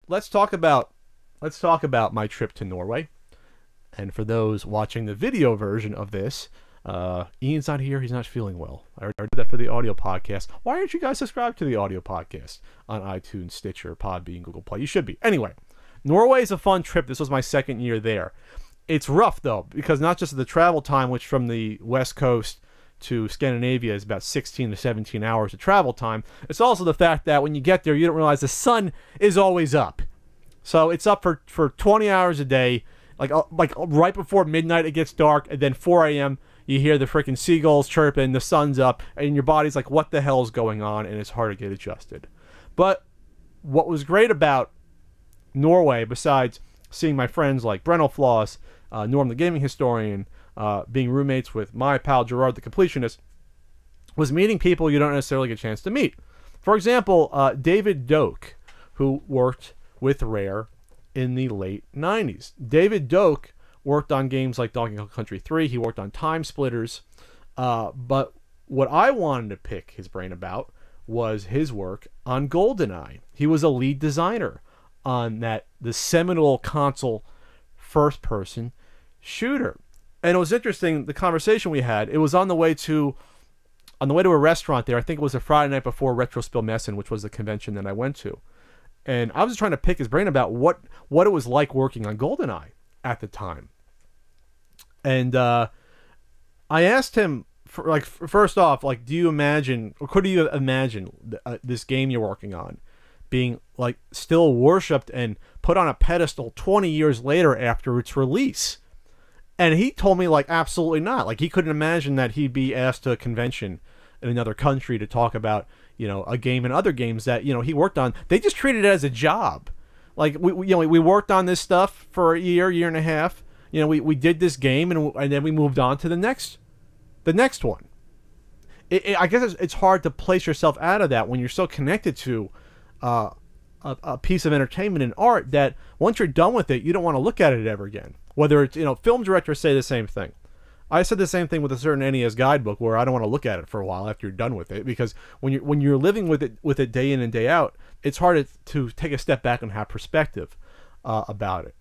let's talk about my trip to Norway. And for those watching the video version of this, Ian's not here. He's not feeling well. I already did that for the audio podcast. Why aren't you guys subscribed to the audio podcast on iTunes, Stitcher, Podbean, Google Play? You should be. Anyway, Norway is a fun trip. This was my second year there. It's rough, though, because not just the travel time, which from the West Coast to Scandinavia is about 16 to 17 hours of travel time. It's also the fact that when you get there, you don't realize the sun is always up. So it's up for 20 hours a day. Like right before midnight, it gets dark, and then 4 a.m., you hear the freaking seagulls chirping, the sun's up, and your body's like, what the hell's going on? And it's hard to get adjusted. But what was great about Norway, besides seeing my friends like Brennel Floss, Norm the Gaming Historian, being roommates with my pal Gerard the Completionist, was meeting people you don't necessarily get a chance to meet. For example, David Doak, who worked with Rare in the late 90s. David Doak worked on games like Donkey Kong Country 3. He worked on Time Splitters. But what I wanted to pick his brain about was his work on Goldeneye. He was a lead designer on the seminal console first-person shooter. And it was interesting, the conversation we had. It was on the way to a restaurant there. I think it was a Friday night before Retro Spiel Messen, which was the convention that I went to. And I was just trying to pick his brain about what it was like working on Goldeneye at the time. And I asked him, first off, do you imagine, or could you imagine this game you're working on being still worshipped and put on a pedestal 20 years later after its release? And he told me absolutely not. He couldn't imagine that he'd be asked to a convention in another country to talk about a game and other games that he worked on. They just treated it as a job. We worked on this stuff for a year and a half. We did this game and then we moved on to the next one. I guess it's hard to place yourself out of that when you're so connected to a piece of entertainment and art that once you're done with it, you don't want to look at it ever again. Whether it's film directors say the same thing. I said the same thing with a certain NES guidebook where I don't want to look at it for a while after you're done with it, because when you're living with it day in and day out, it's hard to take a step back and have perspective about it.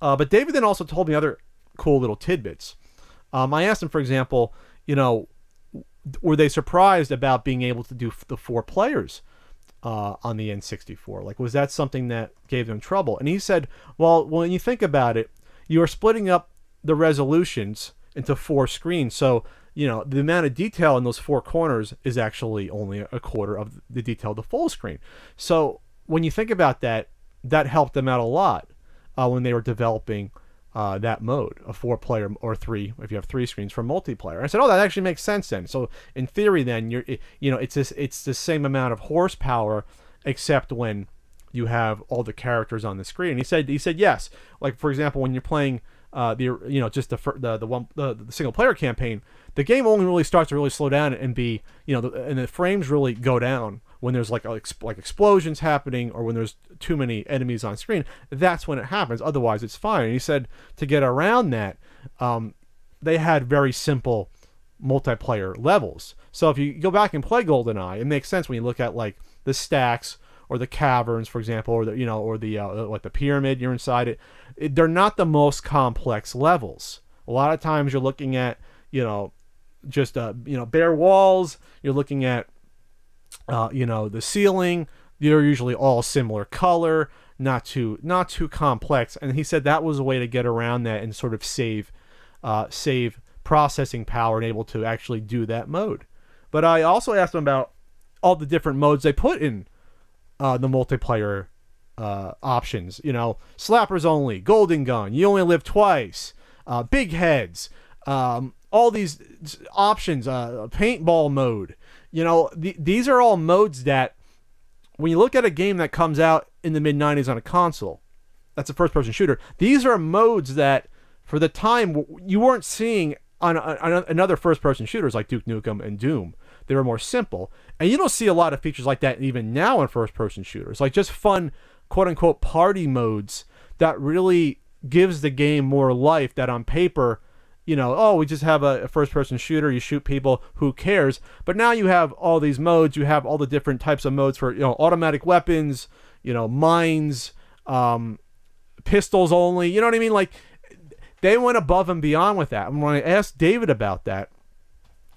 But David then also told me other cool little tidbits. I asked him, for example, were they surprised about being able to do the 4 players on the N64? Was that something that gave them trouble? And he said, well, when you think about it, you are splitting up the resolutions into 4 screens. So, the amount of detail in those 4 corners is actually only a quarter of the detail of the full screen. So when you think about that, that helped them out a lot when they were developing that mode, a 4-player or 3, if you have 3 screens for multiplayer. I said, oh, that actually makes sense then. So in theory then, it's the same amount of horsepower, except when you have all the characters on the screen. He said yes. For example, when you're playing the single player campaign, the game only really starts to really slow down and be, and the frames really go down when there's like explosions happening or when there's too many enemies on screen. That's when it happens. Otherwise, it's fine. And he said to get around that, they had very simple multiplayer levels. So if you go back and play GoldenEye, it makes sense when you look at the stacks or the caverns, for example, or the pyramid you're inside it. They're not the most complex levels. A lot of times you're looking at just bare walls. You're looking at the ceiling. They're usually all similar color, not too complex. And he said that was a way to get around that and sort of save processing power and able to actually do that mode. But I also asked him about all the different modes they put in the multiplayer options. Slappers only, golden gun, you only live twice, big heads, all these options, paintball mode. These are all modes that when you look at a game that comes out in the mid-90s on a console, that's a first-person shooter, these are modes that for the time you weren't seeing on other first-person shooters like Duke Nukem and Doom. They were more simple. And you don't see a lot of features like that even now in first-person shooters. Just fun, quote-unquote, party modes that really gives the game more life that on paper, we just have a first-person shooter, you shoot people, who cares? But now you have all these modes, you have all the different types of modes for, automatic weapons, mines, pistols only. You know what I mean? Like, they went above and beyond with that. And when I asked David about that,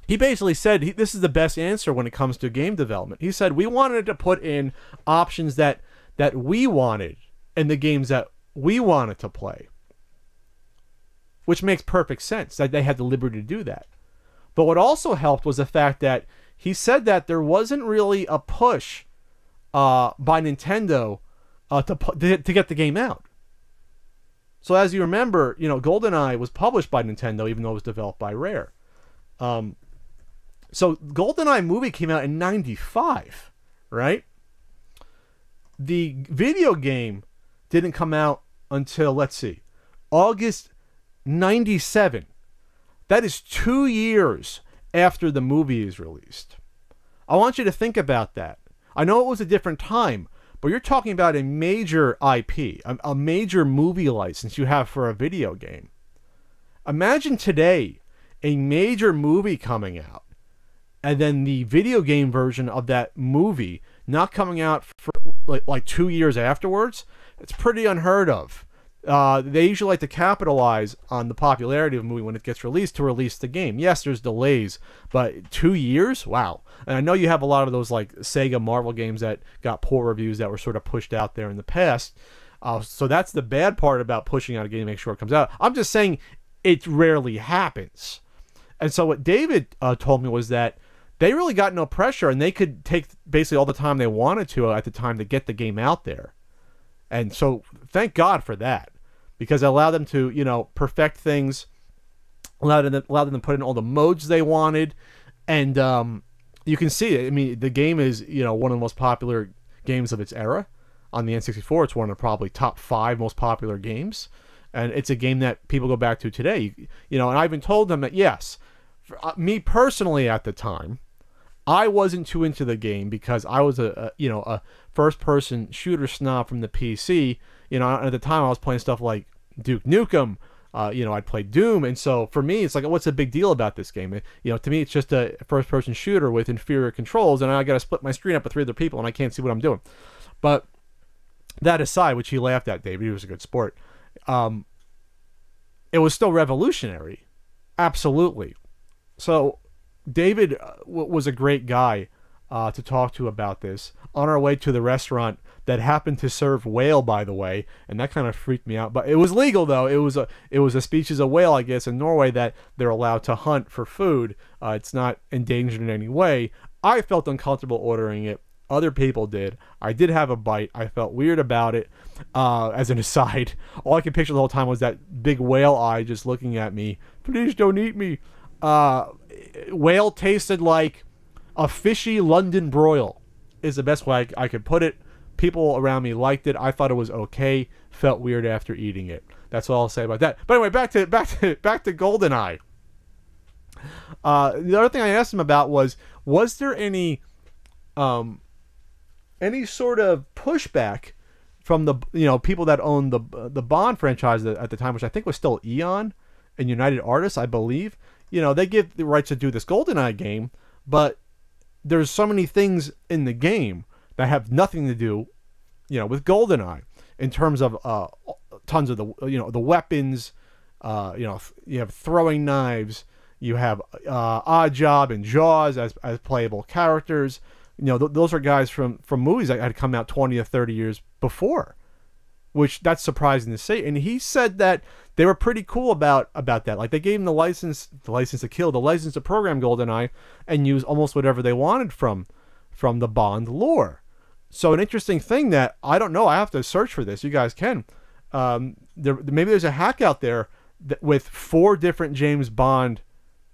he basically said this is the best answer when it comes to game development. He said we wanted to put in options that we wanted in the games that we wanted to play, which makes perfect sense that they had the liberty to do that. But what also helped was the fact that he said that there wasn't really a push by Nintendo to get the game out. So as you remember, GoldenEye was published by Nintendo, even though it was developed by Rare. So GoldenEye movie came out in '95, right? The video game didn't come out until, let's see, August '97. That is 2 years after the movie is released. I want you to think about that. I know it was a different time, but you're talking about a major IP, a major movie license you have for a video game. Imagine today a major movie coming out, and then the video game version of that movie not coming out for like 2 years afterwards. It's pretty unheard of. They usually like to capitalize on the popularity of a movie when it gets released to release the game. Yes, there's delays, but 2 years? Wow. And I know you have a lot of those like Sega Marvel games that got poor reviews that were sort of pushed out there in the past. So that's the bad part about pushing out a game to make sure it comes out. I'm just saying it rarely happens. And so what David told me was that they really got no pressure, and they could take basically all the time they wanted to at the time to get the game out there. And so thank God for that, because it allowed them to, perfect things, allowed them to put in all the modes they wanted. And you can see it. I mean, the game is, one of the most popular games of its era on the N64. It's one of the probably top 5 most popular games. And it's a game that people go back to today. And I even told them that, yes, for, me personally at the time, I wasn't too into the game because I was a first-person shooter snob from the PC. At the time I was playing stuff like Duke Nukem. I'd play Doom, and so for me, it's like, what's the big deal about this game? To me, it's just a first-person shooter with inferior controls, and I got to split my screen up with 3 other people, and I can't see what I'm doing. But that aside, which he laughed at, David, he was a good sport. It was still revolutionary, absolutely. So David was a great guy to talk to about this. On our way to the restaurant that happened to serve whale, by the way, and that kind of freaked me out. But it was legal, though. It was a species of whale, I guess, in Norway that they're allowed to hunt for food. It's not endangered in any way. I felt uncomfortable ordering it. Other people did. I did have a bite. I felt weird about it. As an aside, all I could picture the whole time was that big whale eye just looking at me. Please don't eat me. Whale tasted like a fishy London broil is the best way I could put it. People around me liked it. I thought it was okay. Felt weird after eating it. That's all I'll say about that. But anyway, back to GoldenEye. The other thing I asked him about was there any sort of pushback from the people that owned the Bond franchise at the time, which I think was still Eon and United Artists, I believe. They give the rights to do this GoldenEye game, but there's so many things in the game that have nothing to do, with GoldenEye in terms of tons of the weapons. You have throwing knives. You have Oddjob and Jaws as playable characters. Those are guys from movies that had come out 20 or 30 years before, which that's surprising to say. And he said that they were pretty cool about that. Like, they gave him the license to kill, the license to program GoldenEye, and use almost whatever they wanted from the Bond lore. So an interesting thing that I don't know. I have to search for this. You guys can. Maybe there's a hack out there with 4 different James Bond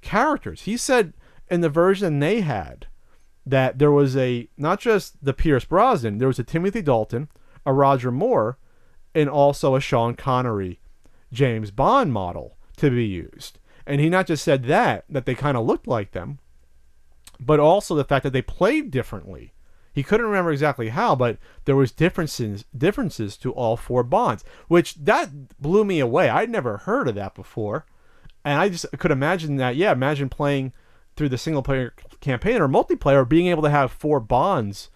characters. He said in the version they had that there was not just the Pierce Brosnan, there was a Timothy Dalton, a Roger Moore, and also a Sean Connery James Bond model to be used. And he not just said that they kind of looked like them, but also the fact that they played differently. He couldn't remember exactly how, but there was differences to all 4 Bonds, which that blew me away. I'd never heard of that before. And I just could imagine that, imagine playing through the single-player campaign or multiplayer, being able to have 4 Bonds,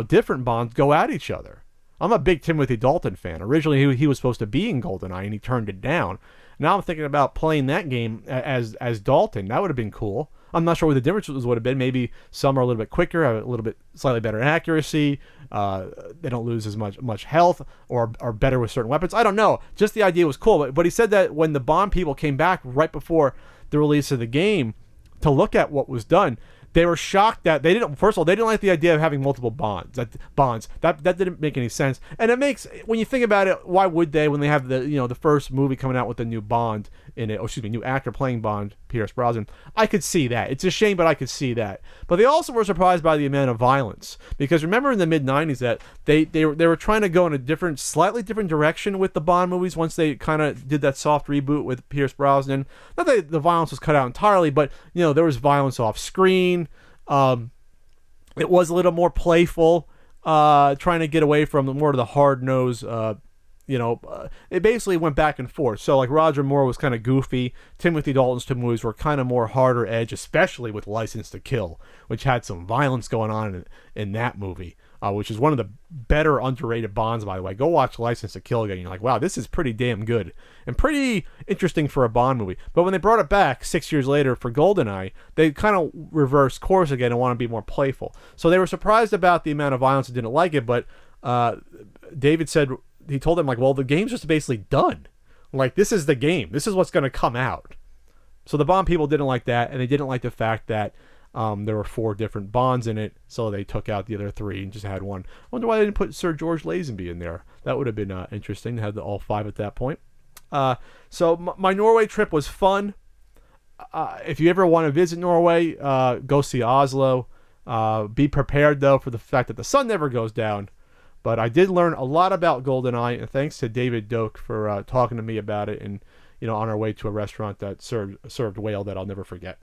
different Bonds, go at each other. I'm a big Timothy Dalton fan. Originally, he was supposed to be in Goldeneye, and he turned it down. Now I'm thinking about playing that game as Dalton. That would have been cool. I'm not sure what the differences would have been. Maybe some are a little bit quicker, have a little bit slightly better accuracy. They don't lose as much health, or are better with certain weapons. I don't know. Just the idea was cool. But he said that when the Bond people came back right before the release of the game to look at what was done, they were shocked that they didn't. First of all, they didn't like the idea of having multiple bonds. That didn't make any sense. And it makes, when you think about it, why would they, when they have the first movie coming out with a new Bond in it? New actor playing Bond, Pierce Brosnan. I could see that. It's a shame, but I could see that. But they also were surprised by the amount of violence, because remember in the mid '90s that they were trying to go in a slightly different direction with the Bond movies once they kind of did that soft reboot with Pierce Brosnan. Not that the violence was cut out entirely, but there was violence off screen. It was a little more playful, trying to get away from more of the hard nose. It basically went back and forth. So like Roger Moore was kind of goofy. Timothy Dalton's two movies were kind of more harder edge, especially with License to Kill, which had some violence going on in that movie, which is one of the better underrated Bonds, by the way. Go watch License to Kill again. You're like, wow, this is pretty damn good and pretty interesting for a Bond movie. But when they brought it back 6 years later for Goldeneye, they kind of reversed course again and want to be more playful. So they were surprised about the amount of violence and didn't like it, but David said, he told them, like, well, the game's just basically done. Like, this is the game. This is what's going to come out. So the Bond people didn't like that, and they didn't like the fact that there were 4 different Bonds in it, so they took out the other 3 and just had one. I wonder why they didn't put Sir George Lazenby in there. That would have been interesting to have all 5 at that point. So my Norway trip was fun. If you ever want to visit Norway, go see Oslo. Be prepared, though, for the fact that the sun never goes down. But I did learn a lot about Goldeneye, and thanks to David Doak for talking to me about it, and on our way to a restaurant that served whale that I'll never forget.